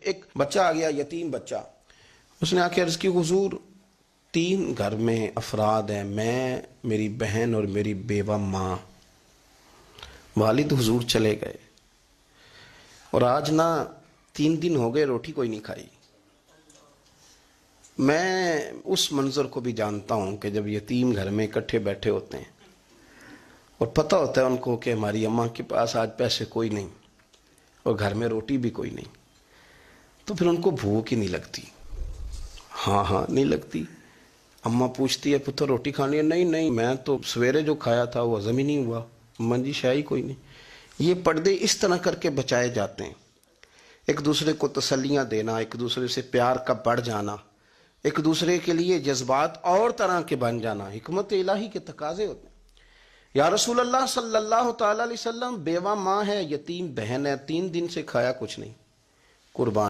ایک بچہ آ گیا، یتیم بچہ، اس نے آ کے عرض کی حضور 3 گھر میں افراد ہیں، میں، میری بہن اور میری بیوہ ماں، والد حضور چلے گئے اور آج نہ 3 دن ہو گئے روٹی کوئی نہیں کھائی۔ میں اس منظر کو بھی جانتا ہوں کہ جب یتیم گھر میں اکٹھے بیٹھے ہوتے ہیں اور پتہ ہوتا ہے ان کو کہ ہماری اماں کے پاس آج پیسے کوئی نہیں اور گھر میں روٹی بھی کوئی نہیں، تو پھر ان کو بھوک ہی نہیں لگتی۔ ہاں نہیں لگتی۔ اماں پوچھتی ہے پتر روٹی کھانی ہے؟ نہیں میں تو سویرے جو کھایا تھا وہ ہضم ہی نہیں ہوا، اماں جی شاہی کوئی نہیں۔ یہ پردے اس طرح کر کے بچائے جاتے ہیں، ایک دوسرے کو تسلیاں دینا، ایک دوسرے سے پیار کا بڑھ جانا، ایک دوسرے کے لیے جذبات اور طرح کے بن جانا، حکمت الہی کے تقاضے ہوتے ہیں۔ یا رسول اللہ صلی اللہ تعالی علیہ وسلم، بیوہ ماں ہے، یتیم بہن ہے، 3 دن سے کھایا کچھ نہیں، قربان